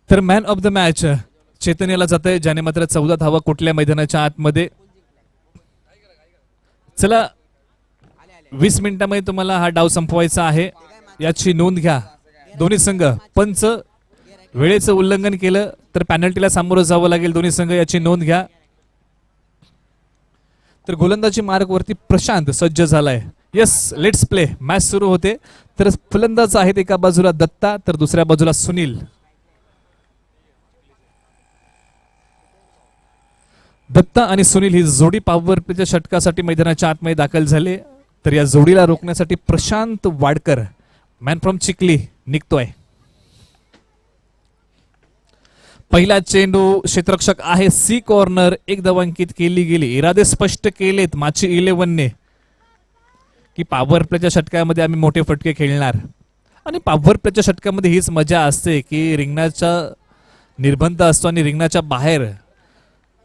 तर man of the match Chetan याला जात आहे, ज्याने मात्र 14 धावा कुठल्या मैदानाच्या आतमध्ये. चला 20 मिनिटांमध्ये तुम्हाला हा डाव संपवायचा आहे, याची नोंद घ्या. दोन्ही संघ पंच वेळेचं उल्लंघन केलं तर पॅनल्टीला सामोरं जावं लागेल. दोन्ही संघ याची नोंद घ्या. तर गोलंदाजी मार्ग वरती प्रशांत सज्ज झालाय. Yes, let's play. मॅच सुरू होते. तर फलंदाज आहेत एका बाजूला दत्ता तर दुसऱ्या बाजूला सुनील. दत्ता आणि सुनील ही जोडी पॉवर प्लेच्या षटकासाठी मैदानाच्या आतमध्ये दाखल झाले. तर या जोडीला रोखण्यासाठी प्रशांत वाडकर मॅन फ्रॉम चिखली निघतोय. पहिला चेंडू क्षेत्ररक्षक आहे सी कॉर्नर. एक धाव अंकित केली गेली. इरादे स्पष्ट केलेत माची 11 ने की पॉवर प्लेच्या षटकामध्ये आम्ही मोठे फटके खेळणार. आणि पॉवर प्लेच्या षटकामध्ये हीच मजा असते की रिंगणाचा निर्बंध असतो आणि रिंगणाच्या बाहेर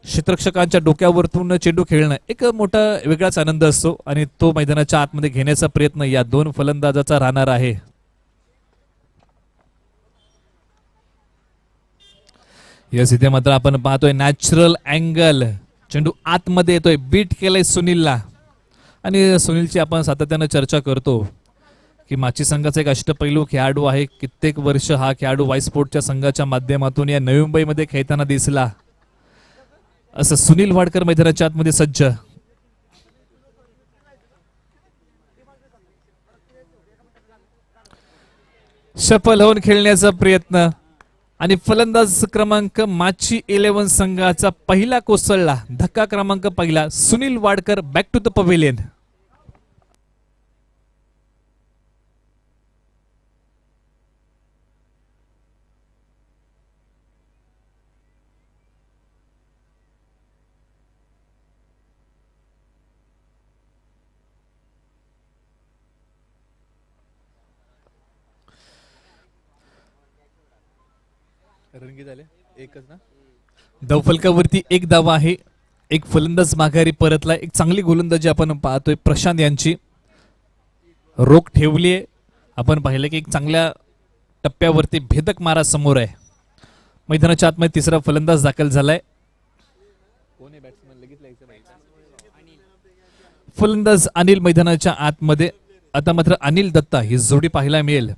क्षेत्ररक्षकांच्या डोक्यावरतून चेंडू खेळणं एक मोठा वेगळाच आनंद असतो आणि तो मैदानाच्या आतमध्ये घेण्याचा प्रयत्न या दोन फलंदाजाचा राहणार आहे. यस, इथे मात्र आपण पाहतोय नॅचरल अँगल. चेंडू आतमध्ये येतोय. बीट केलंय सुनीलला. आणि सुनीलची आपण सातत्यानं चर्चा करतो की माची संघाचा एक अष्टपैलू खेळाडू आहे. कित्येक वर्ष हा खेळाडू वायस्पोर्टच्या संघाच्या माध्यमातून या नवी मुंबईमध्ये खेळताना दिसला. असं सुनील वाडकर मैदानाच्या आतमध्ये सज्ज. सफल होऊन खेळण्याचा प्रयत्न आणि फलंदाज क्रमांक माची 11 संघाचा पहिला कोसळला. धक्का क्रमांक पहिला. Sunil Wadkar back to the pavilion. धावफलकावरती एक धाव आहे. एक फलंदाज माघारी परतला. एक चांगली गोलंदाजी आपण पाहतोय प्रशांत यांची. रोख ठेवलीये. आपण पाहिलं की एक चांगल्या टप्प्यावरती भेदक मारा समोर आहे. मैदानाच्या आतमध्ये तिसरा फलंदाज दाखल झालाय. फलंदाज अनिल मैदानाच्या आतमध्ये. आता मात्र अनिल दत्ता ही जोडी पाहायला मिळेल.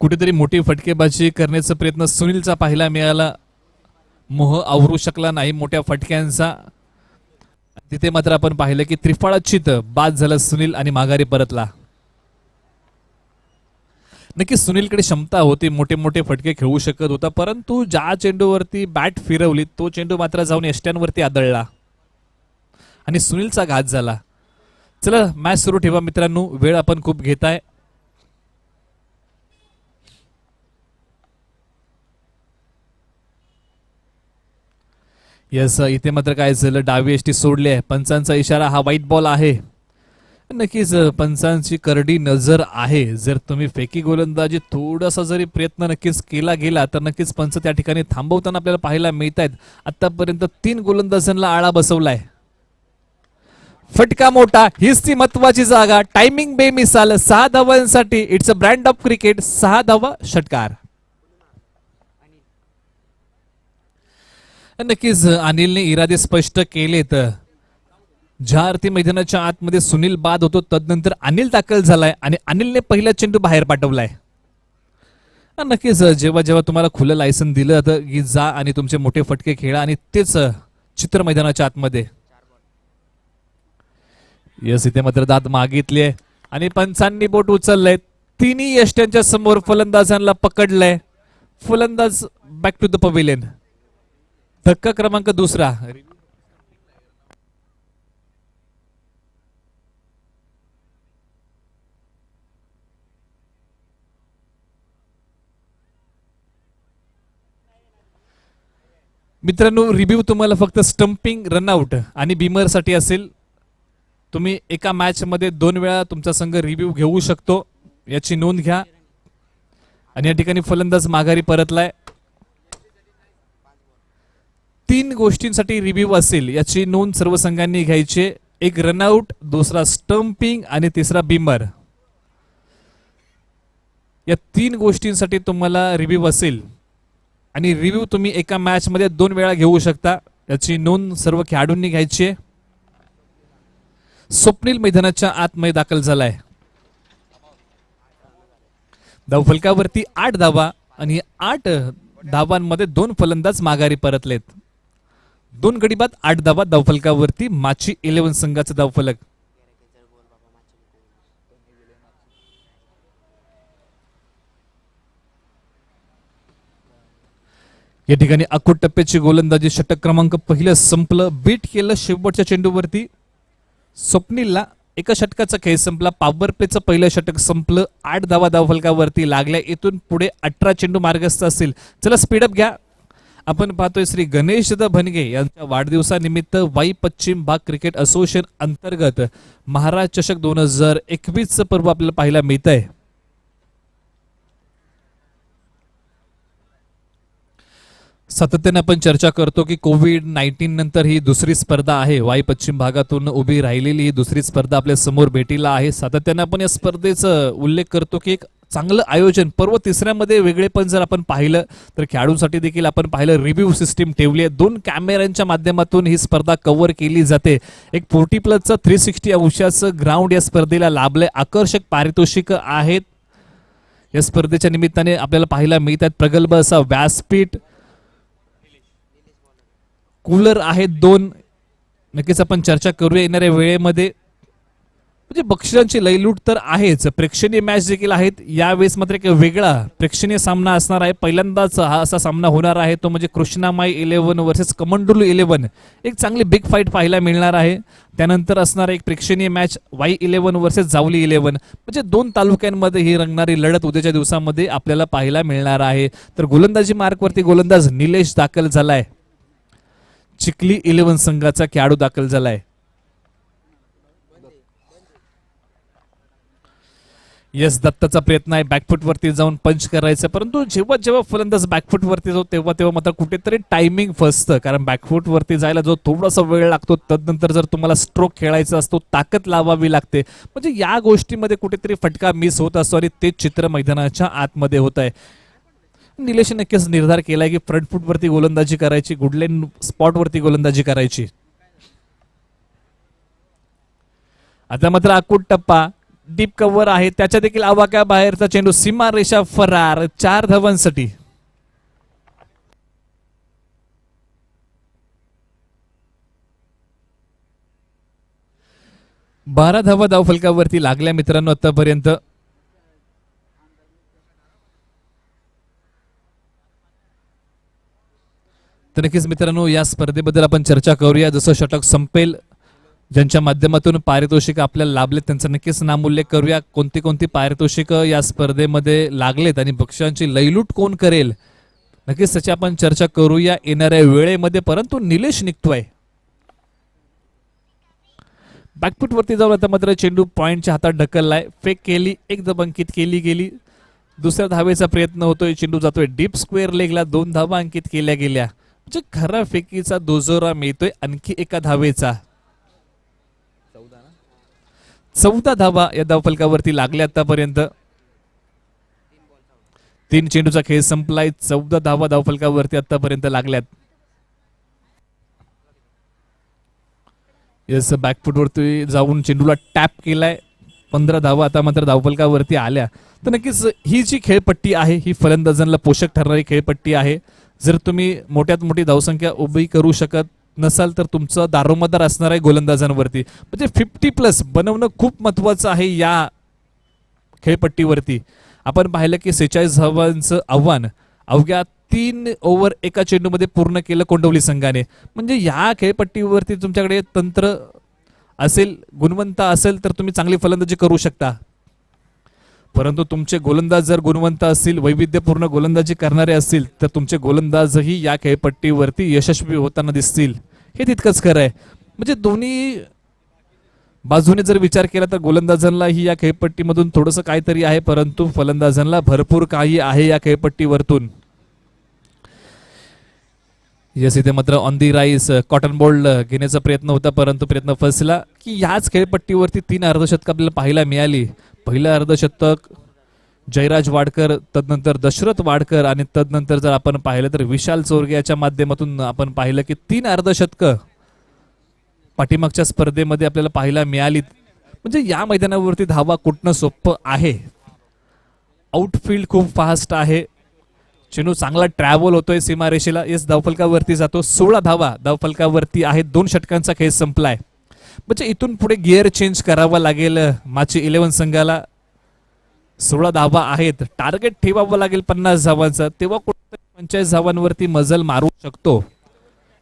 कुठेतरी मोठी फटकेबाजी करण्याचा प्रयत्न सुनीलचा पाहायला मिळाला. मोह आवरू शकला नाही मोठ्या फटक्यांचा. तिथे मात्र आपण पाहिलं की त्रिफळाचित बाद झाला सुनील आणि माघारी परतला. नक्की सुनीलकडे क्षमता होती. मोठे मोठे फटके खेळू शकत होता. परंतु ज्या चेंडूवरती बॅट फिरवली तो चेंडू मात्र जाऊन यष्ट्यांवरती आदळला आणि सुनीलचा घात झाला. चला मॅच सुरू ठेवा मित्रांनो. वेळ आपण खूप घेताय. यस, इथे मात्र काय झालं, डावी एष्टी सोडली आहे. पंचांचा इशारा हा व्हाईट बॉल आहे. नक्कीच पंचांची करडी नजर आहे. जर तुम्ही फेकी गोलंदाजी थोडासा जरी प्रयत्न नक्कीच केला गेला तर नक्कीच पंच त्या ठिकाणी थांबवताना आपल्याला पाहायला मिळत आहेत. आतापर्यंत 3 गोलंदाजांना आळा बसवलाय. फटका मोठा. हीच ती महत्वाची जागा. टायमिंग बेमिसाल. 6 धावांसाठी it's a brand of cricket. 6 धावा षटकार. नक्कीच अनिलने इरादे स्पष्ट केलेत. ज्या अर्थी मैदानाच्या आतमध्ये सुनील बाद होतो तदनंतर अनिल दाखल झालाय आणि अनिलने पहिला चेंडू बाहेर पाठवलाय. नक्कीच जेव्हा जेव्हा तुम्हाला खुलं लायसन दिलं जातं की जा आणि तुमचे मोठे फटके खेळा आणि तेच चित्र मैदानाच्या आतमध्ये. यस, इथे मात्र दाद मागितली आहे आणि पंचांनी बोट उचललंय. तिन्ही यष्ट्यांच्या समोर फलंदाजांना पकडलंय. फलंदाज बॅक टू द पवेलियन. धक्का क्रमांक दुसरा. मित्रांनो, रिव्ह्यू तुम्हाला फक्त स्टंपिंग, रनआउट आणि बिमर साठी असेल. तुम्ही एका मॅच मध्ये 2 वेळा तुमचा संघ रिव्ह्यू घेऊ शकतो, याची नोंद घ्या. आणि या ठिकाणी फलंदाज माघारी परतलाय. 3 गोष्टींसाठी रिव्ह्यू असेल याची नोंद सर्व संघांनी घ्यायची. एक रनआउट, दुसरा स्टंपिंग आणि तिसरा बिमर. या 3 गोष्टींसाठी तुम्हाला रिव्ह्यू असेल आणि रिव्ह्यू तुम्ही एका मॅच मध्ये 2 वेळा घेऊ शकता, याची नोंद सर्व खेळाडूंनी घ्यायची आहे. स्वप्नील मैदानाच्या आतमध्ये दाखल झालाय. धावफलकावरती 8 धावा आणि 8 धावांमध्ये 2 फलंदाज माघारी परतलेत. 2 गडी बाद 8 धावा धावफलकावरती माची 11 संघाचा धावफलक. या ठिकाणी अकोट टप्प्याची गोलंदाजी षटक क्रमांक पहिलं संपलं, बीट केलं शेवटच्या चेंडूवरती. स्वप्नीलला एका षटकाचा खेळ संपला, पॉवर प्लेचं पहिलं षटक संपलं, 8 धावा धावफलकावरती लागल्या. इथून पुढे 18 चेंडू मार्गस्थ असतील. चला स्पीडअप घ्या. आपण पाहतोय श्री गणेश भनगे यांच्या वाढदिवसानिमित्त वाई पश्चिम भाग क्रिकेट असोसिएशन अंतर्गत महाराज चषक 2021 पर्व आपल्याला पाहायला मिळत आहे. सातत्याने आपण चर्चा करतो की कोविड-19 नंतर ही दुसरी स्पर्धा आहे. वाई पश्चिम भागातून उभी राहिलेली ही दुसरी स्पर्धा आपल्या समोर भेटीला आहे. सातत्याने आपण या स्पर्धेचा उल्लेख करतो की एक चांगलं आयोजन, पर्व तिसऱ्यामध्ये वेगळेपण जर आपण पाहिलं तर खेळाडूंसाठी देखील आपण पाहिलं रिव्ह्यू सिस्टीम ठेवली आहे. 2 कॅमेऱ्यांच्या माध्यमातून ही स्पर्धा कव्हर केली जाते. एक 40+चं 360 अंशाचं ग्राउंड या स्पर्धेला लाभलंय. आकर्षक पारितोषिक आहेत या स्पर्धेच्या निमित्ताने आपल्याला पाहायला मिळतात. प्रगल्भ असा व्यासपीठ, कूलर आहेत 2. नक्कीच आपण चर्चा करूया येणाऱ्या वेळेमध्ये. म्हणजे बक्षिसांची लयलूट तर आहेच, प्रेक्षणीय मॅच देखील आहेत. यावेळेस मात्र एक वेगळा प्रेक्षणीय सामना असणार आहे. पहिल्यांदाच हा असा सामना होणार आहे, तो म्हणजे कृष्णामाई 11 वर्सेस कमंडलू 11. एक चांगली बिग फाईट पाहायला मिळणार आहे. त्यानंतर असणार एक प्रेक्षणीय मॅच वाई 11 वर्सेस जावली 11. म्हणजे 2 तालुक्यांमध्ये ही रंगणारी लढत उद्याच्या दिवसामध्ये आपल्याला पाहायला मिळणार आहे. तर गोलंदाजी मार्कवरती गोलंदाज निलेश दाखल झालाय. चिखली 11 संघाचा खेळाडू दाखल झालाय. यस दत्ताचा प्रयत्न आहे बॅकफुट वरती जाऊन पंच करायचं, परंतु जेव्हा जेव्हा फलंदाज बॅकफुट वरती जातो तेव्हा तेव्हा मात्र कुठेतरी टायमिंग फसतं. कारण बॅकफुट वरती जायला जो थोडासा वेळ लागतो, तदनंतर जर तुम्हाला स्ट्रोक खेळायचा असतो ताकद लावावी लागते. म्हणजे या गोष्टीमध्ये कुठेतरी फटका मिस होत असतो आणि तेच चित्र मैदानाच्या आतमध्ये होत आहे. निलेश नक्कीच निर्धार केलाय की फ्रंट फूट वरती गोलंदाजी करायची, गुडलेन स्पॉट वरती गोलंदाजी करायची. आता मात्र अकोट टप्पा डीप कव्हर आहे, त्याच्या देखील आवाक्या बाहेरचा चेंडू, सीमा रेषा फरार, 4 धावांसाठी. बारा धावा धावफलकावरती लागल्या मित्रांनो आतापर्यंत. तर नक्कीच मित्रांनो या स्पर्धेबद्दल आपण चर्चा करूया. जसं षटक संपेल, ज्यांच्या माध्यमातून पारितोषिक आपल्याला लाभलेत त्यांचा नक्कीच नाम उल्लेख करूया. कोणती कोणती पारितोषिक या स्पर्धेमध्ये लागलेत आणि बक्षिसांची लयलूट कोण करेल, नक्कीच त्याची आपण चर्चा करूया येणाऱ्या वेळेमध्ये. परंतु निलेश निघतोय बॅकफुट वरती जाऊन. आता मात्र चेंडू पॉइंटच्या हातात ढकललाय, फेक केली, एक धाव अंकित केली गेली. दुसऱ्या धावेचा प्रयत्न होतोय, चेंडू जातोय डीप स्क्वेअर लेगला, 2 धावा अंकित केल्या गेल्या. म्हणजे खरा फेकीचा दोजोरा मिळतोय आणखी एका धावेचा. 14 धावा या धावफलकावरती लागल्या आतापर्यंत. 3 चेंडूचा खेळ संपलाय, 14 धावा धावफलकावरती आतापर्यंत लागल्यात. यस बॅकफुट वरती जाऊन चेंडूला टॅप केलाय, 15 धावा आता मात्र धावफलकावरती आल्या. तर नक्कीच ही जी खेळपट्टी आहे ही फलंदाजांना पोषक ठरणारी खेळपट्टी आहे. जर तुम्ही मोठ्यात मोठी धावसंख्या उभी करू शकत नसाल तर तुमचं दारोमदार असणार आहे गोलंदाजांवरती. म्हणजे 50+ बनवणं खूप महत्वाचं आहे या खेळपट्टीवरती. आपण पाहिलं की 46 धावांचं आव्हान अवघ्या 3 ओव्हर एका चेंडूमध्ये पूर्ण केलं कोंडवली संघाने. म्हणजे या खेळपट्टीवरती तुमच्याकडे तंत्र असेल, गुणवंत असेल तर तुम्ही चांगली फलंदाजी करू शकता. परंतु तुमचे गोलंदाज जर गुणवंत असतील, वैविध्यपूर्ण गोलंदाजी करणारे असतील तर तुमचे गोलंदाजही या खेळपट्टीवरती यशस्वी होताना दिसतील. हे तितकंच खरं आहे. म्हणजे दोन्ही बाजूने जर विचार केला तर गोलंदाजांनाही या खेळपट्टीमधून थोडंसं काहीतरी आहे, परंतु फलंदाजांना भरपूर काही आहे या खेळपट्टीवरतून. यस इथे मात्र on the rice cotton ball घेण्याचा प्रयत्न होता, परंतु प्रयत्न फसला. की याच खेळपट्टीवरती 3 अर्धशतक आपल्याला पाहायला मिळाली. पहिलं अर्धशतक जयराज वाडकर, तदनंतर दशरथ वाडकर आणि तदनंतर जर आपण पाहिलं तर विशाल चोरगेच्या माध्यमातून आपण पाहिलं की 3 अर्धशतकं पाठीमागच्या स्पर्धेमध्ये आपल्याला पाहायला मिळाली. म्हणजे या मैदानावरती धावा कुठणं सोपं आहे. आउटफील्ड खूप फास्ट आहे. चेंडू चांगला ट्रॅव्हल होतोय सीमारेषेला. येस, धावफलकावरती जातो. 16 धावा धावफलकावरती आहे. 2 षटकांचा खेळ संपलाय. म्हणजे इथून पुढे गिअर चेंज करावा लागेल माची 11 संघाला. 16 धावा आहेत. टार्गेट ठेवावं लागेल 50 धावांचं. तेव्हा कुठेतरी 45 धावांवरती मजल मारू शकतो.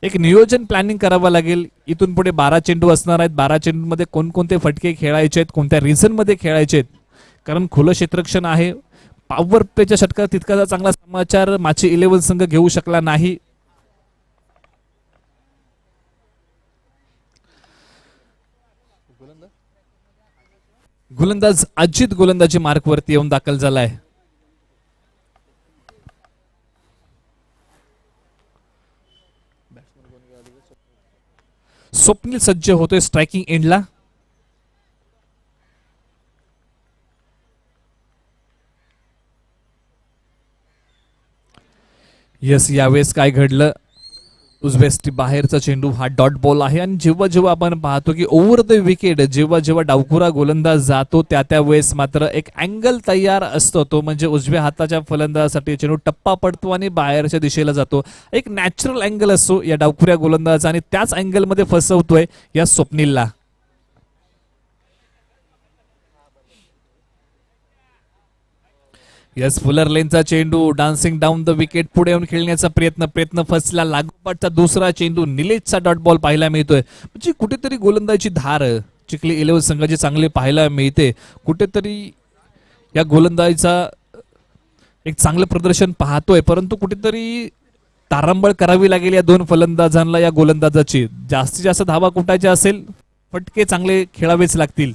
एक नियोजन प्लॅनिंग करावं लागेल. इथून पुढे 12 चेंडू असणार आहेत. 12 चेंडूमध्ये कोणकोणते फटके खेळायचे आहेत, कोणत्या रिझन मध्ये खेळायचे आहेत, कारण खुलं क्षेत्ररक्षण आहे. पॉवर प्लेच्या षटकात तितकाचा चांगला समाचार माची 11 संघ घेऊ शकला नाही. गोलंदाज अजित गोलंदाजी मार्कवरती येऊन दाखल झालाय. स्वप्नील सज्ज होतोय स्ट्रायकिंग एंडला. यस, यावेळेस काय घडलं, उजव्या बाहेरचा चेंडू हा डॉट बॉल आहे. आणि जेव्हा जेव्हा आपण पाहतो की ओव्हर द विकेट जेव्हा जेव्हा डावखुरा गोलंदाज जातो त्या वेळेस मात्र एक अँगल तयार असतो. तो म्हणजे उजव्या हाताच्या फलंदाजासाठी चेंडू टप्पा पडतो आणि बाहेरच्या दिशेला जातो. एक नॅचरल अँगल असतो या डावखुऱ्या गोलंदाज आणि त्याच अँगल मध्ये फसवतोय या स्वप्नीलला. यस, फुलर लेनचा चेंडू डान्सिंग डाऊन द विकेट पुढे येऊन खेळण्याचा प्रयत्न फसला. लागोपाठचा दुसरा चेंडू निलेशचा डॉट बॉल पाहायला मिळतोय. म्हणजे कुठेतरी गोलंदाजी धार चिखली 11 संघाची चांगली पाहायला मिळते. कुठेतरी या गोलंदाजीचा एक चांगलं प्रदर्शन पाहतोय, परंतु कुठेतरी तारंबळ करावी लागेल या 2 फलंदाजांना. या गोलंदाजाची जास्तीत जास्त धावा कुठायच्या असेल, फटके चांगले खेळावेच लागतील.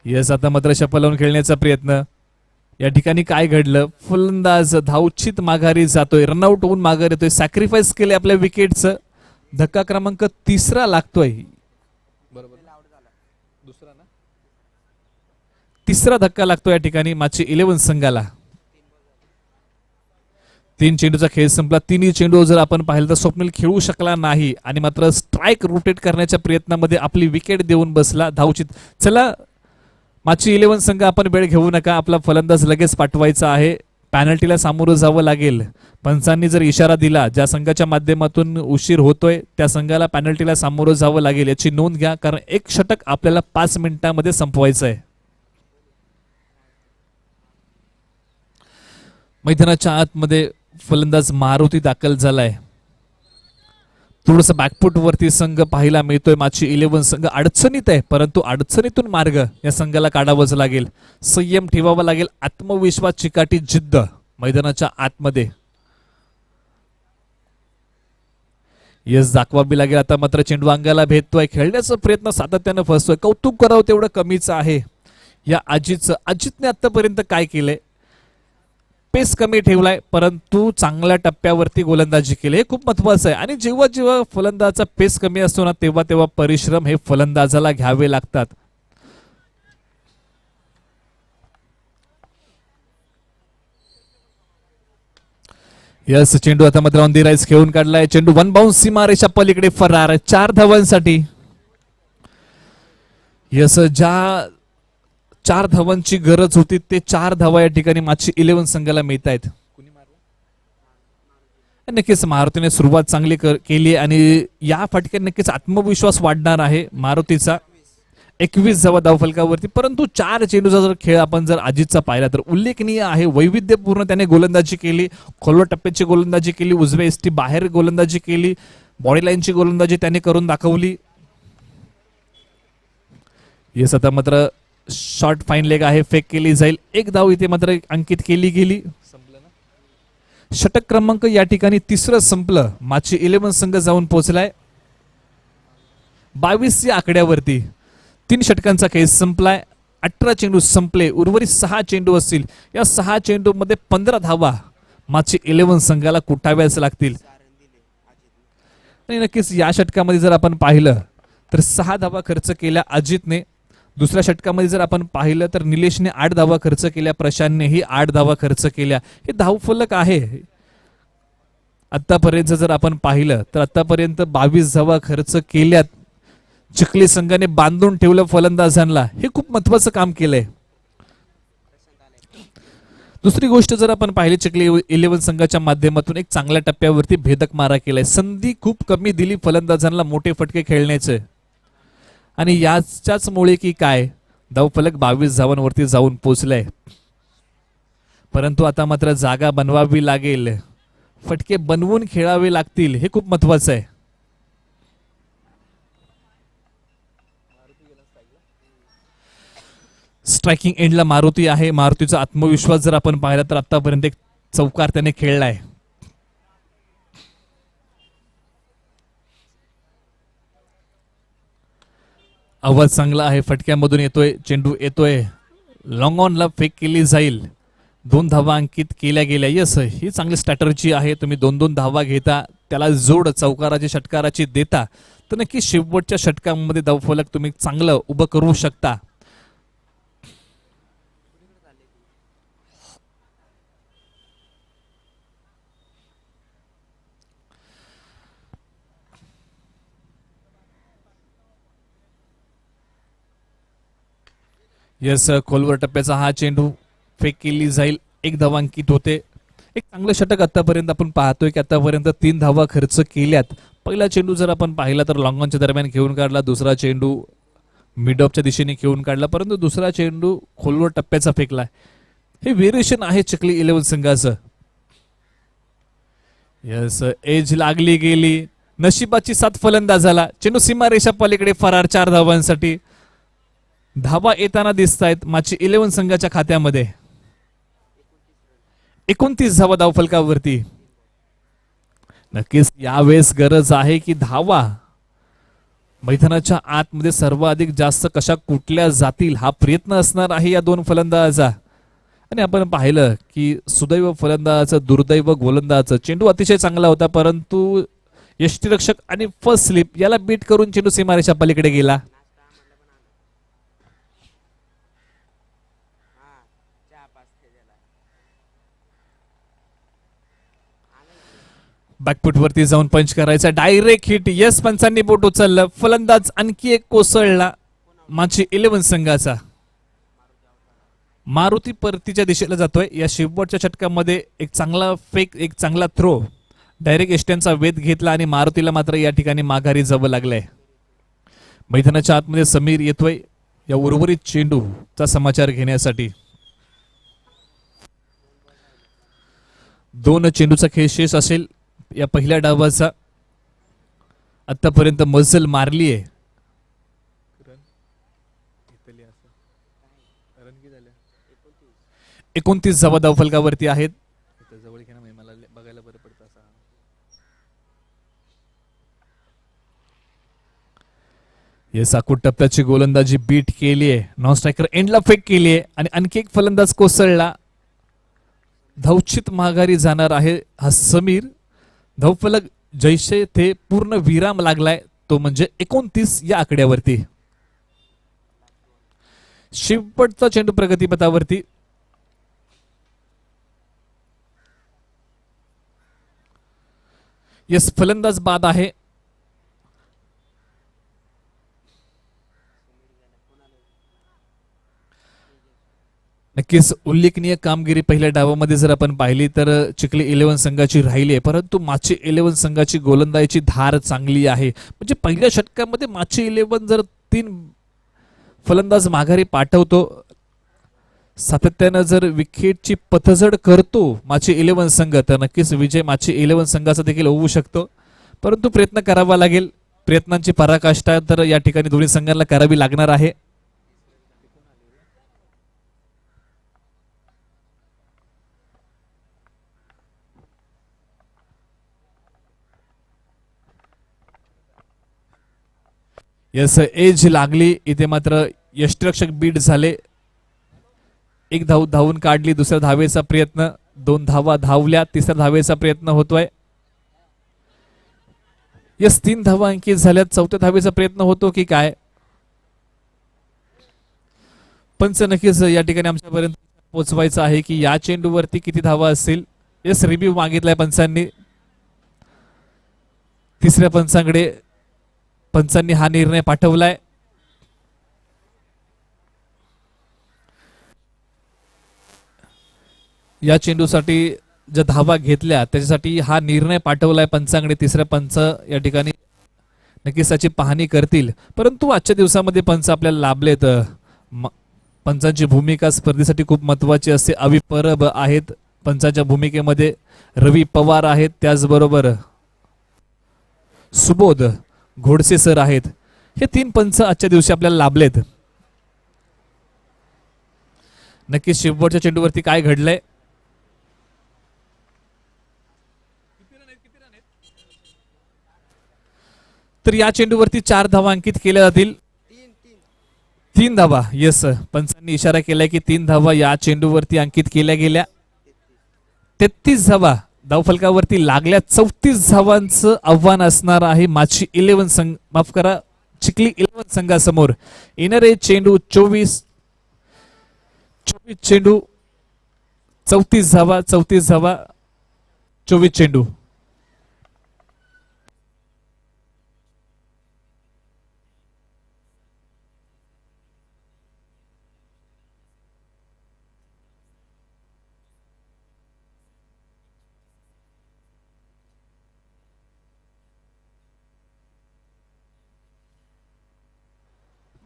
यस, आता मात्र शपल लावून खेळण्याचा प्रयत्न. या ठिकाणी काय घडलं, फलंदाज धावचित माघारी जातोय, रनआउट होऊन माघारी येतोय. सॅक्रिफाईस केले आपल्या विकेटचं. धक्का क्रमांक 3 लागतोय. तिसरा धक्का लागतो या ठिकाणी माची 11 संघाला. 3 चेंडूचा खेळ संपला. 3ही चेंडू जर आपण पाहिलं तर स्वप्नील खेळू शकला नाही आणि मात्र स्ट्राईक रोटेट करण्याच्या प्रयत्नामध्ये आपली विकेट देऊन बसला धावचित. चला माची 11 संघ, आपण वेळ घेऊ नका. आपला फलंदाज लगेच पाठवायचा आहे. पॅनल्टीला सामोरं जावं लागेल. पंचांनी जर इशारा दिला ज्या संघाच्या माध्यमातून उशीर होतोय त्या संघाला पॅनल्टीला सामोरं जावं लागेल, याची नोंद घ्या. कारण एक षटक आपल्याला 5 मिनिटांमध्ये संपवायचं आहे. मैदानाच्या आतमध्ये फलंदाज मारुती दाखल झालाय. थोडस बॅकफुट वरती संघ पाहायला मिळतोय. माची 11 संघ अडचणीत आहे, परंतु अडचणीतून मार्ग या संघाला काढावाच लागेल. संयम ठेवावा लागेल. आत्मविश्वास, चिकाटी, जिद्द मैदानाच्या आतमध्ये यस दाखवावी लागेल. आता मात्र चेंडू अंगाला भेटतोय. खेळण्याचा प्रयत्न सातत्यानं फसतोय. कौतुक करावं तेवढं कमीच आहे या अजितचं. अजितने आतापर्यंत काय केलंय, पेस कमी ठेवलाय, परंतु चांगल्या टप्प्यावरती गोलंदाजी केली. हे खूप महत्वाचं आहे. आणि जेव्हा जेव्हा फलंदाजाचा पेस कमी असतो ना, तेव्हा तेव्हा परिश्रम हे फलंदाजाला घ्यावे लागतात. यस, चेंडू आता मात्र ऑन दी राईज खेळून काढलाय. चेंडू 1 बाउन्स सीमारेषा पलीकडे फरार. 4 धावांसाठी. यस, ज्या 4 धावांची गरज होती ते 4 धावा या ठिकाणी माची 11 संघाला मिळत आहेत. नक्कीच मारुतीने सुरुवात चांगली केली आणि या फटक्यात नक्कीच आत्मविश्वास वाढणार आहे मारुतीचा. 21 धावा धावफलकावरती, परंतु 4 चेंडूचा जर खेळ आपण जर अजितचा पाहिला तर उल्लेखनीय आहे. वैविध्यपूर्ण त्याने गोलंदाजी केली. खोलवर टप्प्याची गोलंदाजी केली, उजव्या एसटी बाहेर गोलंदाजी केली, बॉडी लाईनची गोलंदाजी त्याने करून दाखवली. येस, आता मात्र शॉर्ट फाईन लेग आहे, फेक केली जाईल. 1 धाव इथे मात्र अंकित केली गेली. षटक क्रमांक या ठिकाणी 3रं संपलं. माची 11 संघ जाऊन पोहोचलाय 22 या आकड्यावरती. 3 षटकांचा खेळ संपलाय. 18 चेंडू संपले. उर्वरित 6 चेंडू असतील. या 6 चेंडू मध्ये 15 धावा माची 11 संघाला कुठाव्याच लागतील. आणि नक्कीच या षटकामध्ये जर आपण पाहिलं तर 6 धावा खर्च केल्या अजितने. दुसऱ्या षटकामध्ये जर आपण पाहिलं तर निलेशने 8 धावा खर्च केल्या, प्रशांतनेही 8 धावा खर्च केल्या. हे धावफलक आहे. आतापर्यंत जर आपण पाहिलं तर आतापर्यंत 22 धावा खर्च केल्यात. चिखली संघाने बांधून ठेवलं फलंदाजांना, हे खूप महत्वाचं काम केलंय. दुसरी गोष्ट जर आपण पाहिली, चिखली 11 संघाच्या माध्यमातून एक चांगल्या टप्प्यावरती भेदक मारा केलाय. संधी खूप कमी दिली फलंदाजांना मोठे फटके खेळण्याचे, आणि याच्याच मुळे की काय धावफलक 22 धावांवरती जाऊन पोहोचलाय. परंतु आता मात्र जागा बनवावी लागेल, फटके बनवून खेळावे लागतील, हे खूप महत्वाचं आहे. स्ट्रायकिंग एंडला मारुती आहे. मारुतीचा आत्मविश्वास जर आपण पाहिला तर आतापर्यंत एक चौकार त्याने खेळलाय. आवाज चांगला आहे, फटक्यामधून येतोय, चेंडू येतोय, लॉंग ऑनला फेक केली जाईल. 2 धावा अंकित केल्या गेल्या. यस, ही चांगली स्ट्रॅटर्जी आहे. तुम्ही 2-2 धावा घेता, त्याला जोड चौकाराची षटकाराची देता, तर नक्की शेवटच्या षटकामध्ये धावफलक तुम्ही चांगलं उभं करू शकता. यस, खोलवर टप्प्याचा हा चेंडू फेक केली जाईल. 1 धावा अंकित होते. एक चांगलं षटक आतापर्यंत आपण पाहतोय की आतापर्यंत 3 धावा खर्च केल्यात. पहिला चेंडू जर आपण पाहिला तर लॉंग ऑनच्या दरम्यान घेऊन काढला, दुसरा चेंडू मिड ऑफच्या दिशेने घेऊन काढला, परंतु दुसरा चेंडू खोलवर टप्प्याचा फेकला. हे व्हेरिएशन आहे चिखली 11 संघाचं. यस, एज लागली गेली, नशिबाची साथ फलंदाजाला. चेंडू सीमारेषा पलीकडे फरार 4 धावांसाठी. धावा येताना दिसत आहेत माची 11 संघाच्या खात्यामध्ये. 29 धावा धावफलकावरती. नक्कीच यावेळेस गरज आहे की धावा मैदानाच्या आतमध्ये सर्वाधिक जास्त कशा कुठल्या जातील हा प्रयत्न असणार आहे या 2 फलंदाजाचा. आणि आपण पाहिलं की सुदैव फलंदाजाचं, दुर्दैव गोलंदाजाचं. चेंडू अतिशय चांगला होता, परंतु यष्टीरक्षक आणि फर्स्ट स्लिप याला बीट करून चेंडू सीमारेषा पलीकडे गेला. बॅकफुट वरती जाऊन पंच करायचा, डायरेक्ट हिट. यस, पंचांनी बोट उचललं, फलंदाज आणखी एक कोसळला माची 11 संघाचा. मारुती परतीच्या दिशेला जातोय. या शेवटच्या षटकामध्ये एक चांगला फेक, एक चांगला थ्रो, डायरेक्ट एष्ट्यांचा वेध घेतला आणि मारुतीला मात्र या ठिकाणी माघारी जावं लागलंय. मैदानाच्या आतमध्ये समीर येतोय या उर्वरित चेंडूचा समाचार घेण्यासाठी. 2 चेंडूचा खेळ शेष असेल या पहिल्या डावाचा. आतापर्यंत मजल मारली आहे. 29 धावा धावफलकावरती आहेत. साकूट टप्प्याची गोलंदाजी बीट केली आहे. नॉन स्ट्रायकर एंडला फेक केली आहे आणि आणखी एक फलंदाज कोसळला. धावचित माघारी जाणार आहे हा समीर. धावफलक जैसे थे पूर्ण विराम लागलाय, तो म्हणजे 29 या आकड्यावरती. शेवटचा चेंडू प्रगतीपथावरती. यस, फलंदाज बाद आहे. नक्कीच उल्लेखनीय कामगिरी पहिल्या डावामध्ये जर आपण पाहिली तर चिखली 11 संघाची राहिली आहे, परंतु माची 11 संघाची गोलंदाजीची धार चांगली आहे. म्हणजे पहिल्या षटकामध्ये माची 11 जर 3 फलंदाज माघारी पाठवतो, सातत्यानं जर विकेटची पथजड करतो माची 11 संघ, तर नक्कीच विजय माची 11 संघाचा देखील होऊ शकतो. परंतु प्रयत्न करावा लागेल. प्रयत्नांची पराकाष्ठा तर या ठिकाणी दोन्ही संघांना करावी लागणार आहे. यस, एज लागली. इथे मात्र यष्टिरक्षक बीट झाले. 1 धाव धावून काढली. दुसऱ्या धावेचा प्रयत्न. 2 धावा धावल्या. तिसऱ्या धावेचा प्रयत्न होतोय. यस, 3 धावा अंकित झाल्यात. 4थ्या धावेचा प्रयत्न होतो की काय? पंच नक्कीच या ठिकाणी आमच्यापर्यंत पोहोचवायचं आहे की या चेंडूवरती किती धावा असतील. येस, रिव्ह्यू मागितलाय पंचांनी. तिसऱ्या पंचांकडे पंचांनी हा निर्णय पाठवलाय. या चेंडूसाठी ज्या धावा घेतल्या त्याच्यासाठी हा निर्णय पाठवलाय पंचांकडे. तिसऱ्या पंच या ठिकाणी नक्कीच त्याची पाहणी करतील. परंतु आजच्या दिवसामध्ये पंच आपल्याला लाभलेत. पंचांची भूमिका स्पर्धेसाठी खूप महत्वाची असते. अवी परब आहेत पंचांच्या भूमिकेमध्ये, रवी पवार आहेत, त्याचबरोबर सुबोध घोडसे सर आहेत. हे 3 पंच आजच्या दिवशी आपल्याला लाभलेत. नक्कीच शेवटच्या चेंडूवरती काय घडलंय. तर या चेंडूवरती 4 धावा अंकित केल्या जातील. 3 धावा. येस, पंचांनी इशारा केलाय की 3 धावा या चेंडूवरती अंकित केल्या गेल्या. 33 धावा धावफलकावरती लागल्या. 34 धावांचं आव्हान असणार आहे माची 11 संघ, माफ करा, चिखली 11 संघासमोर. येणारे चेंडू 24 चेंडू, 34 धावा, 24 चेंडू.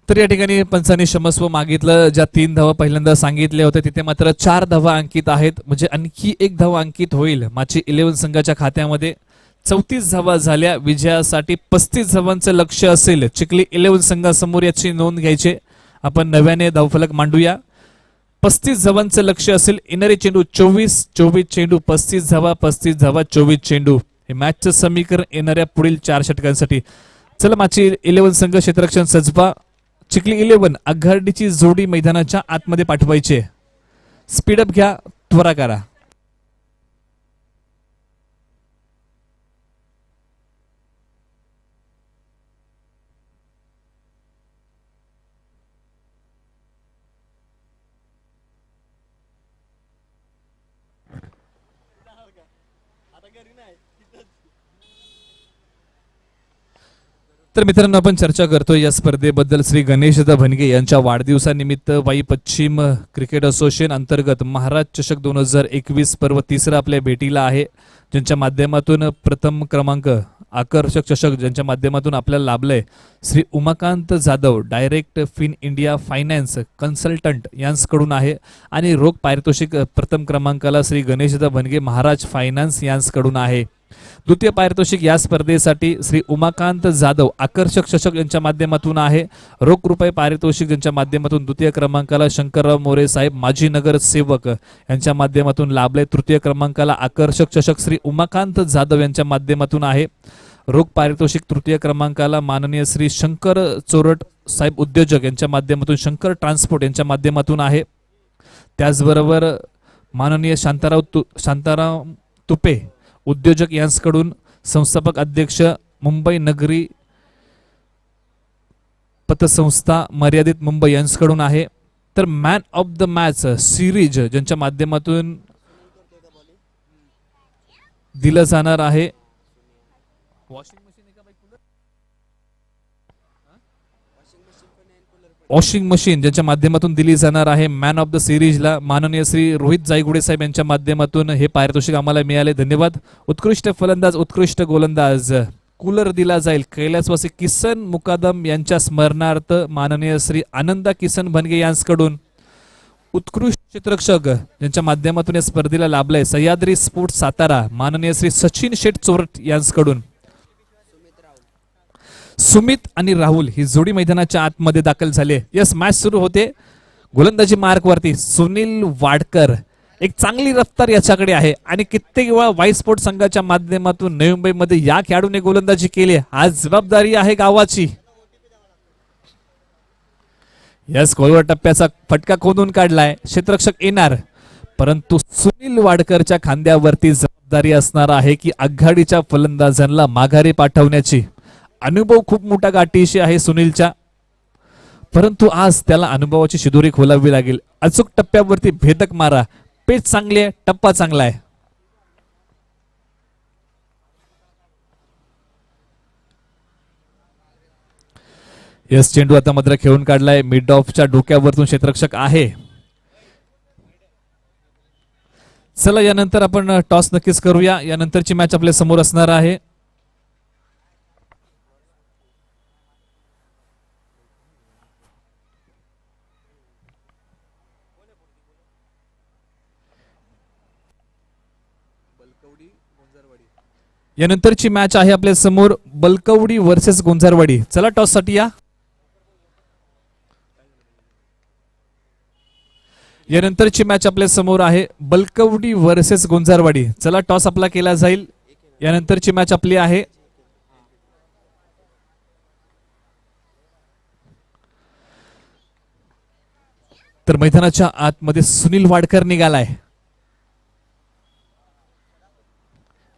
तर या ठिकाणी पंचांनी क्षमस्व मागितलं. ज्या 3 धावा पहिल्यांदा सांगितल्या होत्या तिथे मात्र 4 धावा अंकित आहेत. म्हणजे आणखी 1 धावा अंकित होईल माची 11 संघाच्या खात्यामध्ये. 34 धावा झाल्या. विजयासाठी 35 धावांचं लक्ष असेल चिखली 11 संघासमोर, याची नोंद घ्यायची. आपण नव्याने धावफलक मांडूया. 35 धावांचं लक्ष असेल. येणारे चेंडू 24 चेंडू, 35 धावा, 24 चेंडू. हे मॅचचं समीकरण येणाऱ्या पुढील 4 षटकांसाठी. चला माची 11 संघ क्षेत्ररक्षण सजवा. चिखली 11 आघाडीची जोडी मैदानाच्या आतमध्ये पाठवायचे. स्पीडअप घ्या, त्वरा करा. तर मित्रांनो, आपण चर्चा करतोय या स्पर्धेबद्दल श्री गणेशदा भनगे यांच्या वाढदिवसानिमित्त वाई पश्चिम क्रिकेट असोसिएशन अंतर्गत महाराज चषक 2021 पर्व 3 आपल्या भेटीला आहे. ज्यांच्या माध्यमातून प्रथम क्रमांक आकर्षक चषक ज्यांच्या माध्यमातून आपल्याला लाभलंय Shri Umakant Jadhav, direct fin India finance consultant यांच्याकडून आहे. आणि रोख पारितोषिक प्रथम क्रमांकाला श्री गणेशदा भनगे महाराज फायनान्स यांच्याकडून आहे. द्वितीय पारितोषिक या स्पर्धेसाठी श्री उमाकांत जाधव आकर्षक चषक यांच्या माध्यमातून आहे. रोख रुपये पारितोषिक यांच्या माध्यमातून द्वितीय क्रमांकाला शंकरराव मोरे साहेब माजी नगरसेवक यांच्या माध्यमातून लाभले. तृतीय क्रमांकाला आकर्षक चषक श्री उमाकांत जाधव यांच्या माध्यमातून आहे. रोख पारितोषिक तृतीय क्रमांकाला माननीय श्री शंकर चोरट साहेब उद्योजक यांच्या माध्यमातून शंकर ट्रान्सपोर्ट यांच्या माध्यमातून आहे. त्याचबरोबर माननीय शांताराम तुपे उद्योजक यांच्याकडून, संस्थापक अध्यक्ष मुंबई नगरी पतसंस्था मर्यादित मुंबई यांच्याकडून आहे. तर man of the match series ज्यांच्या माध्यमातून दिलं जाणार आहे. वॉशिंग मशीन ज्यांच्या माध्यमातून दिली जाणार आहे. मॅन ऑफ द सिरीजला माननीय श्री रोहित जायगुडे साहेब यांच्या माध्यमातून हे पारितोषिक आम्हाला मिळाले. धन्यवाद. उत्कृष्ट फलंदाज, उत्कृष्ट गोलंदाज कूलर दिला जाईल कैलासवासी किसन मुकादम यांच्या स्मरणार्थ माननीय श्री आनंदा किसन भनगे यांच्याकडून. उत्कृष्ट क्षेत्ररक्षक ज्यांच्या माध्यमातून या स्पर्धेला लाभलंय सह्याद्री स्पोर्ट्स सातारा माननीय श्री सचिन शेठ चोरट यांच्याकडून. सुमित आणि राहुल ही जोडी मैदानाच्या आतमध्ये दाखल झाले. यस, मॅच सुरू होते. गोलंदाजी मार्क वरती सुनील वाडकर, एक चांगली रफ्तार याच्याकडे आहे आणि कित्येक वेळा वाई स्पोर्ट संघाच्या माध्यमातून नवी मुंबईमध्ये या खेळाडूने गोलंदाजी केली. आज जबाबदारी आहे गावाची. यस, खोलवर टप्प्याचा फटका खोदून काढलाय. क्षेत्ररक्षक येणार, परंतु सुनील वाडकरच्या खांद्यावरती जबाबदारी असणार आहे की आघाडीच्या फलंदाजांना माघारी पाठवण्याची. अनुभव खूप मोठा गाठीशी आहे सुनीलच्या. परंतु आज त्याला अनुभवाची शिदोरी खोलावी लागेल. अचूक टप्प्यावरती भेदक मारा. पेच चांगली आहे, टप्पा चांगला आहे. यस, चेंडू आता मात्र खेळून काढलाय. मिड ऑफच्या डोक्यावरतून क्षेत्ररक्षक आहे. चला यानंतर आपण टॉस नक्कीच करूया. यानंतरची मॅच आपल्या समोर असणार आहे. यानंतरची मॅच आहे आपल्या समोर बलकवडी वर्सेस गुंजारवाडी. चला टॉस साठी या. यानंतरची मॅच आपल्या समोर आहे बलकवडी वर्सेस गुंजारवाडी. चला टॉस आपला केला जाईल. यानंतरची मॅच आपली आहे. तर मैदानाच्या आतमध्ये सुनील वाडकर निघालाय.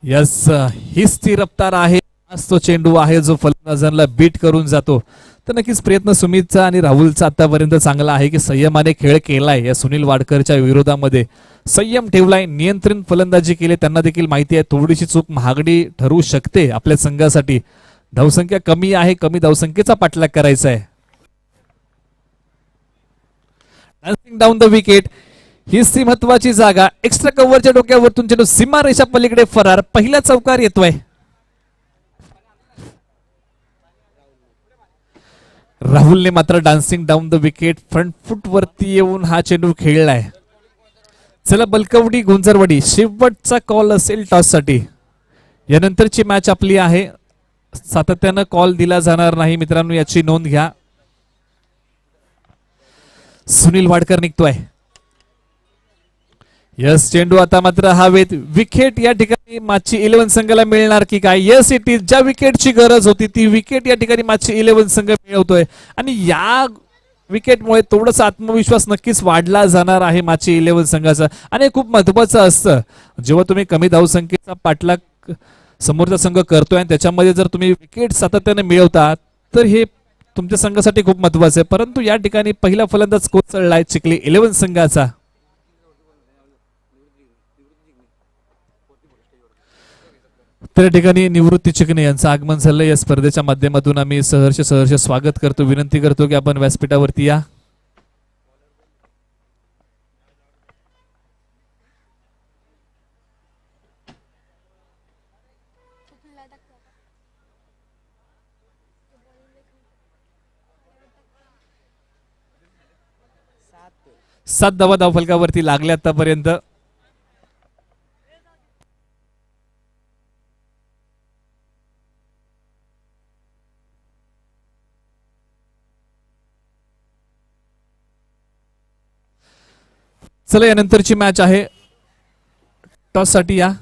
यस, हीच ती रफ्तार आहे. आज तो चेंडू आहे जो फलंदाजांना बीट करून जातो. तर नक्कीच प्रयत्न सुमितचा आणि राहुलचा आतापर्यंत चांगला आहे की संयमाने खेळ केलाय. या सुनील वाडकरच्या विरोधामध्ये संयम ठेवलाय, नियंत्रण फलंदाजी केली. त्यांना देखील माहिती आहे थोडीशी चूक महागडी ठरू शकते आपल्या संघासाठी. धावसंख्या कमी आहे, कमी धावसंख्येचा पाठलाग करायचा आहे. डान्सिंग डाऊन द विकेट, हीच ती महत्वाची जागा. एक्स्ट्रा कव्हरच्या डोक्यावरतून चेंडू सीमारेषा पलीकडे फरार. पहिला चौकार येतोय. राहुलने मात्र dancing down the wicket front foot वरती येऊन हा चेंडू खेळलाय. चला बलकवडी गुंजारवाडी शेवटचा कॉल असेल टॉस साठी. यानंतरची मॅच आपली आहे. सातत्यानं कॉल दिला जाणार नाही मित्रांनो, याची नोंद घ्या. सुनील वाडकर निघतोय. यस, चेंडू आता मात्र हवेत. विकेट या ठिकाणी माची 11 संघाला मिळणार की काय? Yes it is. ज्या विकेटची गरज होती ती विकेट या ठिकाणी माची 11 संघ मिळवतोय आणि या विकेटमुळे थोडासा आत्मविश्वास नक्कीच वाढला जाणार आहे माची 11 संघाचा. आणि खूप महत्वाचं असतं जेव्हा तुम्ही कमी धावसंख्येचा पाठलाग समोरचा संघ करतोय आणि त्याच्यामध्ये जर तुम्ही विकेट सातत्याने मिळवता तर हे तुमच्या संघासाठी खूप महत्वाचं आहे. परंतु या ठिकाणी पहिला फलंदाज कोसळलाय चिखली 11 संघाचा. त्या ठिकाणी निवृत्ती चिकणे यांचं आगमन झालं. या स्पर्धेच्या माध्यमातून आम्ही सहर्ष स्वागत करतो. विनंती करतो की आपण व्यासपीठावरती या. सात धावा धावफलकावरती लागल्या आतापर्यंत. चला यानंतरची मॅच आहे. टॉस साठी या.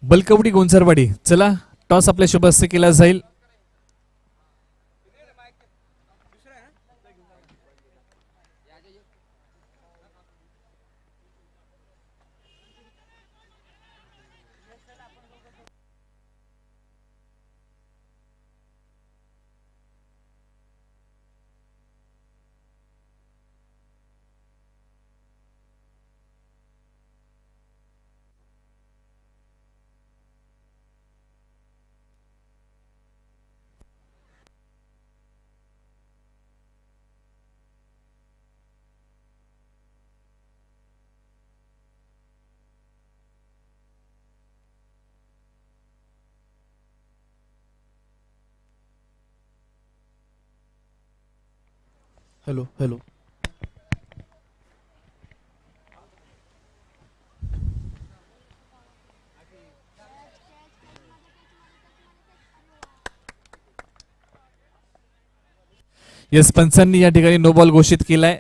बलकवडी गुंजारवाडी. चला टॉस आपल्या शुभ हस्ते केला जाईल. Hello hello. यस, पंचांनी या ठिकाणी नो बॉल घोषित केलाय.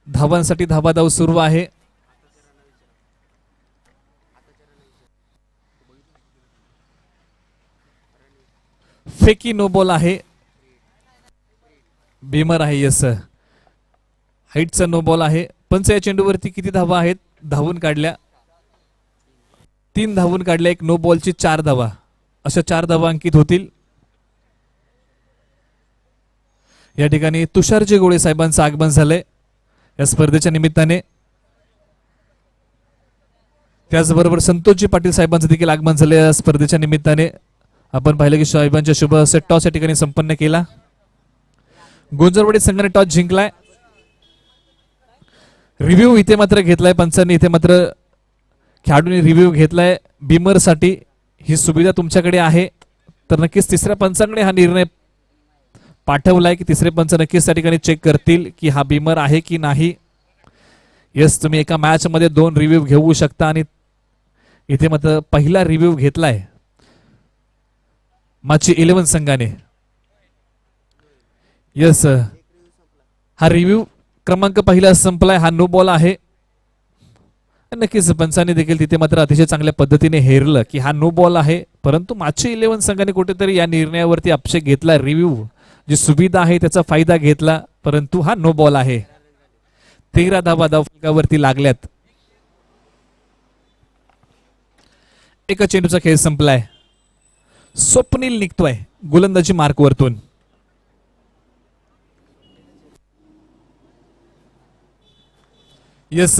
धावांसाठी धावाधाव सुरू आहे. फेकी नो बॉल आहे. भीमर आहे. यस, हाईटचा नो बॉल आहे. पंच या चेंडूवरती किती धावा आहेत? धावून काढल्या 3 धावून काढल्या. एक नो बॉलची 4 धावा, अशा 4 धावा अंकित होतील. या ठिकाणी तुषारजी गोळे साहेबांचं आगमन झालंय या स्पर्धेच्या निमित्ताने. त्याचबरोबर संतोषजी पाटील साहेबांचं देखील आगमन झालं या स्पर्धेच्या निमित्ताने. आपण पाहिलं की साहेबांच्या शुभ हस्ते टॉस या ठिकाणी संपन्न केला. गुंजरवाडी संघाने टॉस जिंकलाय. रिव्ह्यू इथे मात्र घेतलाय पंचांनी. इथे मात्र खेळाडूंनी रिव्ह्यू घेतलाय. बीमर साठी ही सुविधा तुमच्याकडे आहे, तर नक्कीच तिसऱ्या पंचांकडे हा निर्णय पाठवलाय की तिसरे पंच नक्कीच त्या ठिकाणी चेक करतील की हा बीमर आहे की नाही. यस, तुम्ही एका मॅच मध्ये 2 रिव्ह्यू घेऊ शकता आणि इथे मात्र पहिला रिव्ह्यू घेतलाय माची 11 संघाने. यस, हा रिव्ह्यू क्रमांक पहिला संपलाय. हा नो बॉल आहे. नक्कीच पंचांनी देखील तिथे मात्र अतिशय चांगल्या पद्धतीने हेरलं की हा नो बॉल आहे, परंतु माची 11 संघाने कुठेतरी या निर्णयावरती आक्षेप घेतला. रिव्ह्यू जी सुविधा आहे त्याचा फायदा घेतला, परंतु हा नो बॉल आहे. 13 धावा धावफलकावरती लागल्यात. एका चेंडूचा खेळ संपलाय. स्वप्नील निघतोय गोलंदाजी मार्कवरतून. यस,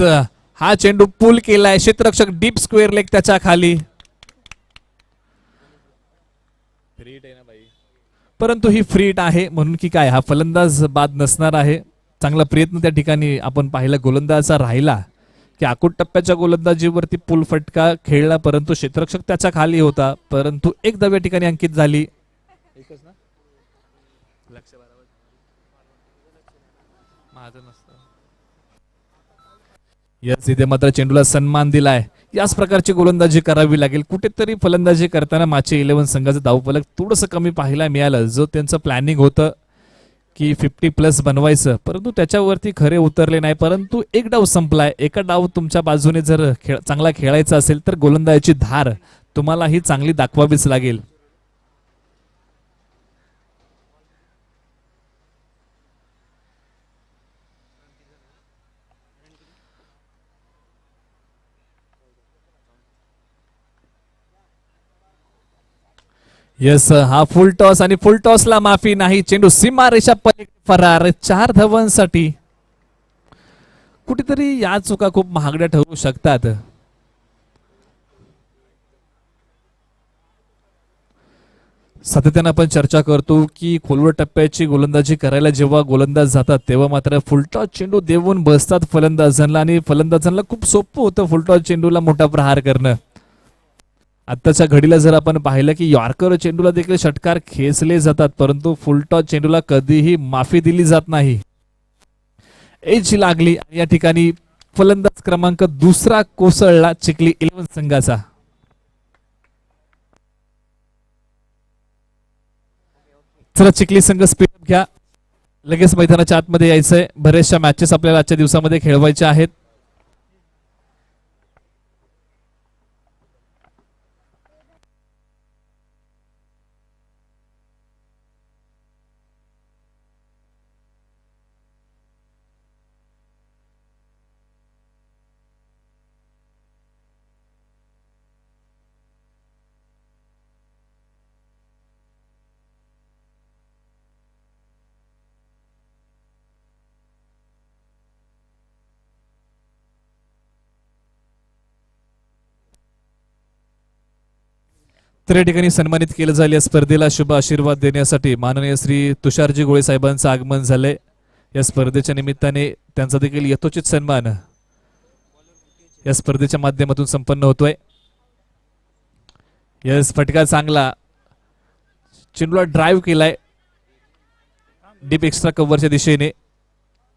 हा चेंडू पुल केलाय. क्षेत्ररक्षक डीप स्क्वेअर लेग त्याच्या खाली, परंतु ही फ्रीट आहे म्हणून की काय हा फलंदाज बाद नसणार आहे. चांगला प्रयत्न त्या ठिकाणी आपण पाहिला गोलंदाजाचा राहिला की आकुट टप्प्याच्या गोलंदाजीवरती पुल फटका खेळला, परंतु क्षेत्ररक्षक त्याच्या खाली होता. परंतु एक धाव या ठिकाणी अंकित झाली. यस, इथे मात्र चेंडूला सन्मान दिलाय. याच प्रकारची गोलंदाजी करावी लागेल. कुठेतरी फलंदाजी करताना माची 11 संघाचं धावफलक थोडंसं कमी पाहायला मिळालं. जो त्यांचं प्लॅनिंग होतं की 50+ बनवायचं, परंतु त्याच्यावरती खरे उतरले नाही. परंतु एक डाव संपलाय. एका डाव तुमच्या बाजूने जर चांगला खेळायचा असेल तर गोलंदाजीची धार तुम्हाला ही चांगली दाखवावीच लागेल. यस, हा फुल टॉस आणि फुल टॉसला माफी नाही. चेंडू सीमारेषा पलीकडे फरार. 4 धावांसाठी. कुठेतरी या चुका खूप महागड्या ठरू शकतात. सातत्याने आपण चर्चा करतो की खोलवर टप्प्याची गोलंदाजी करायला जेव्हा गोलंदाज जातात तेव्हा मात्र फुलटॉस चेंडू देऊन बसतात फलंदाजांना, आणि फलंदाजांना खूप सोपं होतं फुलटॉस चेंडूला मोठा प्रहार करणं. आत्ताच्या घडीला जर आपण पाहिलं की यॉर्कर चेंडूला देखील षटकार खेचले जातात, परंतु फुलटॉस चेंडूला कधीही माफी दिली जात नाही. एज लागली आणि या ठिकाणी फलंदाज क्रमांक 2 कोसळला चिखली 11 संघाचा. चला चिखली संघ स्पीड घ्या, लगेच मैदानाच्या आतमध्ये यायचंय. बरेचशा मॅचेस आपल्याला आजच्या दिवसामध्ये खेळवायच्या आहेत. तर या ठिकाणी सन्मानित केलं जाईल या स्पर्धेला शुभ आशीर्वाद देण्यासाठी माननीय श्री तुषारजी गोळे साहेबांचं आगमन झालंय. या स्पर्धेच्या निमित्ताने त्यांचा देखील यथोचित सन्मान या स्पर्धेच्या माध्यमातून संपन्न होतोय. यस, फटका चांगला. चेंडूला ड्राईव्ह केलाय डीप एक्स्ट्रा कव्हरच्या दिशेने.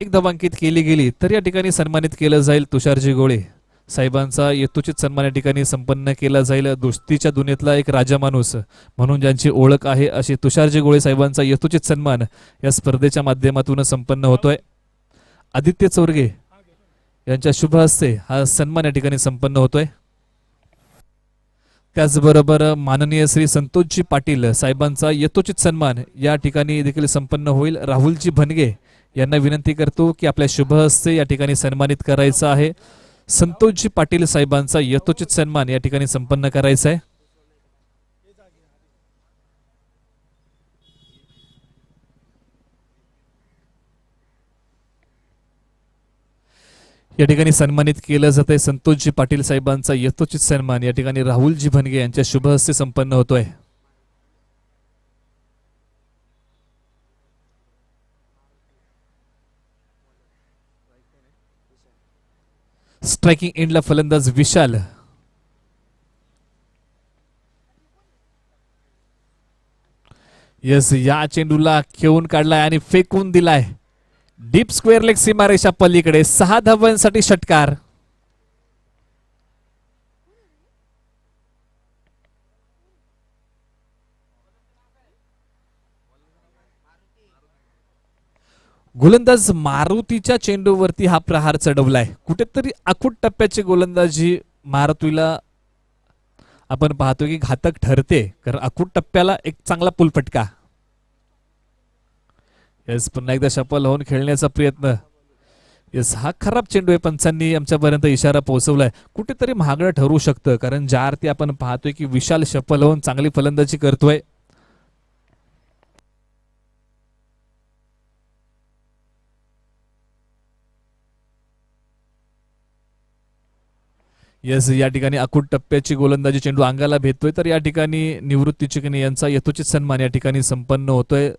एक धाव अंकित केली गेली तर या ठिकाणी सन्मानित केलं जाईल तुषारजी गोळे साहेबांचा यथोचित सन्मान या ठिकाणी संपन्न केला जाईल. दोस्तीच्या दुनियेतला एक राजा माणूस म्हणून ज्यांची ओळख आहे अशी तुषारजी गोळे साहेबांचा यथोचित सन्मान या स्पर्धेच्या माध्यमातून संपन्न होतोय. आदित्य चौरगे यांच्या शुभ हस्ते हा सन्मान या ठिकाणी संपन्न होतोय. त्याचबरोबर माननीय श्री संतोषजी पाटील साहेबांचा यथोचित सन्मान या ठिकाणी देखील संपन्न होईल. राहुलजी भनगे यांना विनंती करतो की आपल्या शुभ हस्ते या ठिकाणी सन्मानित करायचं आहे. संतोषजी पाटील साहेबांचा यथोचित सन्मान या ठिकाणी संपन्न करायचा आहे. या ठिकाणी सन्मानित केलं जात आहे. संतोषजी पाटील साहेबांचा यथोचित सन्मान या ठिकाणी राहुलजी भनगे यांच्या शुभ हस्ते संपन्न होतोय. स्ट्रायकिंग एंडला फलंदाज विशाल. यस, या चेंडूला खेळून काढलाय आणि फेकून दिलाय डीप स्क्वेअर लेग सीमारेषा पलीकडे. 6 धावांसाठी षटकार. गोलंदाज मारुतीच्या चेंडूवरती हा प्रहार चढवलाय. कुठेतरी आखूट टप्प्याची गोलंदाजी मारुतीला आपण पाहतो की घातक ठरते, कारण आखूट टप्प्याला एक चांगला पुलफटका. यस, पुन्हा एकदा सफल होऊन खेळण्याचा प्रयत्न. यस, हा खराब चेंडू आहे. पंचांनी आमच्यापर्यंत इशारा पोहोचवलाय. कुठेतरी महागडं ठरू शकतं, कारण ज्या अर्थी आपण पाहतोय की विशाल सफल होऊन चांगली फलंदाजी करतोय. यस, या ठिकाणी आखूट टप्प्याची गोलंदाजी चेंडू अंगाला भेटतोय, तर या ठिकाणी निवृत्ती चिकणे यांचा यथोचित सन्मान या ठिकाणी संपन्न होतोय.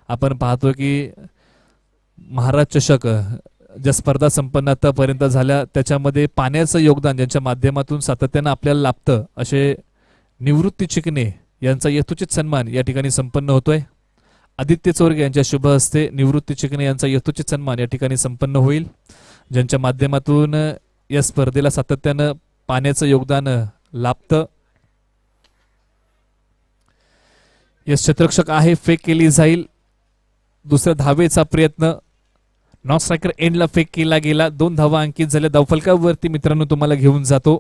आपण पाहतोय की महाराज चषक ज्या स्पर्धा संपन्न आतापर्यंत झाल्या त्याच्यामध्ये पाण्याचं योगदान ज्यांच्या माध्यमातून सातत्यानं आपल्याला लाभतं असे निवृत्ती चिकणे यांचा यथोचित सन्मान या ठिकाणी संपन्न होतोय. आदित्य चोरगे यांच्या शुभ हस्ते निवृत्ती चिकणे यांचा यथोचित सन्मान या ठिकाणी संपन्न होईल, ज्यांच्या माध्यमातून या स्पर्धेला सातत्यानं पाण्याचं योगदान लाभतं. या क्षेत्ररक्षक आहे, फेक केली जाईल. दुसऱ्या धावेचा प्रयत्न. नॉन स्ट्रायकर एंडला फेक केला गेला. 2 धावा अंकित झाल्या. धावफलकावरती मित्रांनो तुम्हाला घेऊन जातो.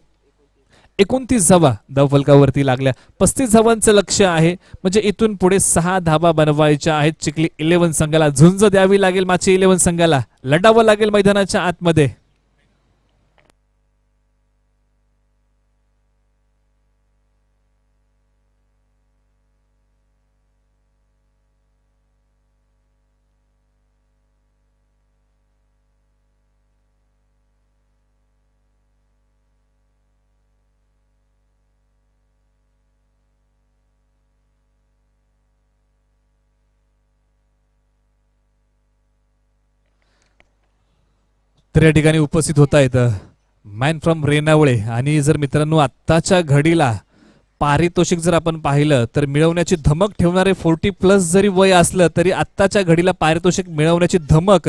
29 धावा धावफलकावरती लागल्या. 35 धावांचं लक्ष आहे, म्हणजे इथून पुढे 6 धावा बनवायच्या आहेत. चिखली 11 संघाला झुंज द्यावी लागेल. माची 11 संघाला लढावं लागेल मैदानाच्या आतमध्ये. तर या ठिकाणी उपस्थित होत आहेत मॅन फ्रॉम रेणावळे. आणि जर मित्रांनो आत्ताच्या घडीला पारितोषिक जर आपण पाहिलं तर मिळवण्याची धमक ठेवणारे 40+ जरी वय असलं तरी आत्ताच्या घडीला पारितोषिक मिळवण्याची धमक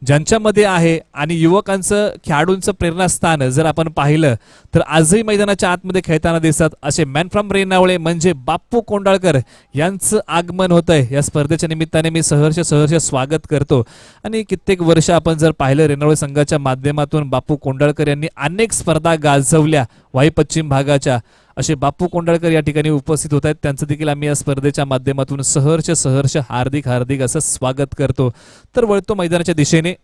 ज्यांच्यामध्ये आहे आणि युवकांचं खेळाडूंचं प्रेरणास्थान जर आपण पाहिलं तर आजही मैदानाच्या आतमध्ये खेळताना दिसतात असे मॅन फ्रॉम रेणावळे म्हणजे बाप्पू कोंडाळकर यांचं आगमन होत आहे. या स्पर्धेच्या निमित्ताने मी सहर्ष स्वागत करतो. आणि कित्येक वर्ष आपण जर पाहिलं रेणावळे संघाच्या माध्यमातून बाप्पू कोंडाळकर यांनी अनेक स्पर्धा गाजवल्या वाई पश्चिम भागाच्या. असे बाप्पू कोंडाळकर या ठिकाणी उपस्थित होत आहेत. त्यांचं देखील आम्ही या स्पर्धेच्या माध्यमातून सहर्ष हार्दिक असं स्वागत करतो. तर वळतो मैदानाच्या दिशेने.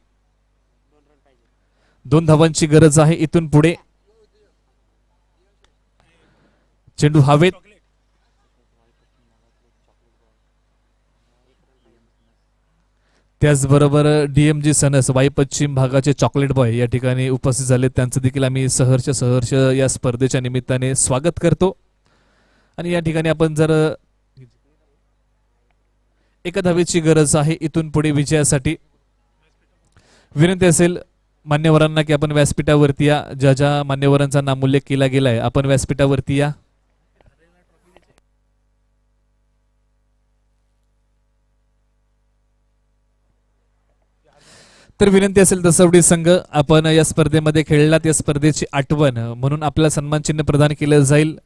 2 धावांची गरज आहे इथून पुढे. चेंडू हवेत. त्याचबरोबर डीएमजी सनस वाई पश्चिम भागाचे चॉकलेट बॉय या ठिकाणी उपस्थित झाले. त्यांचं देखील आम्ही सहर्ष या स्पर्धेच्या निमित्ताने स्वागत करतो. आणि या ठिकाणी आपण जर एका धावेची गरज आहे इथून पुढे विजयासाठी. विनंती असेल मान्यवरांना की आपण व्यासपीठावरती या. ज्या मान्यवरांचा नामोल्लेख केला गेलाय आपण व्यासपीठावरती या. तर विनंती असेल दसवडी संघ आपण या स्पर्धेमध्ये खेळलात, या स्पर्धेची आठवण म्हणून आपल्याला सन्मान चिन्ह प्रदान केलं जाईल.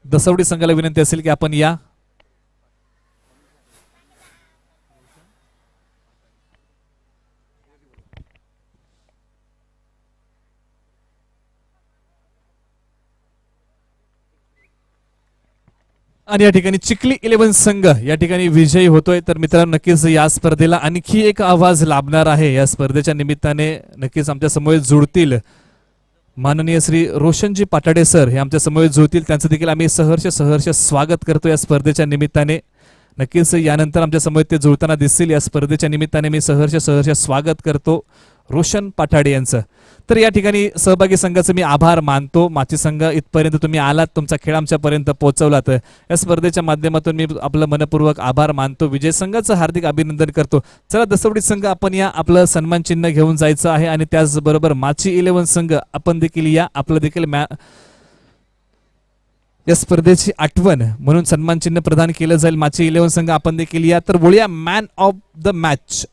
दसवडी संघाला विनंती असेल की आपण या. आणि या ठिकाणी चिखली 11 संघ या ठिकाणी विजयी होतोय. तर मित्रांनो नक्कीच या स्पर्धेला आणखी एक आवाज लाभणार आहे. या स्पर्धेच्या निमित्ताने नक्कीच आमच्या समोर जुळतील माननीय श्री रोशनजी पाटाडे सर हे आमच्या समोर जुळतील. त्यांचं देखील आम्ही सहर्ष स्वागत करतो या स्पर्धेच्या निमित्ताने. नक्कीच यानंतर आमच्या समोर ते जुळताना दिसतील. या स्पर्धेच्या निमित्ताने मी सहर्ष स्वागत करतो रोशन पाठाडे यांचं. तर या ठिकाणी सहभागी संघाचे मी आभार मानतो. माची संघ इथपर्यंत तुम्ही आलात, तुमचा खेळ आमच्यापर्यंत पोहोचवलात. या स्पर्धेच्या माध्यमातून मी आपलं मनपूर्वक आभार मानतो. विजय संघाचं हार्दिक अभिनंदन करतो. चला दसवडी संघ आपण या आपलं सन्मान चिन्ह घेऊन जायचं आहे आणि त्याचबरोबर माची 11 संघ आपण देखील या आपलं देखील या स्पर्धेची आठवण म्हणून सन्मान चिन्ह प्रदान केलं जाईल. माची 11 संघ आपण देखील या. तर बोलूया मॅन ऑफ द मॅच.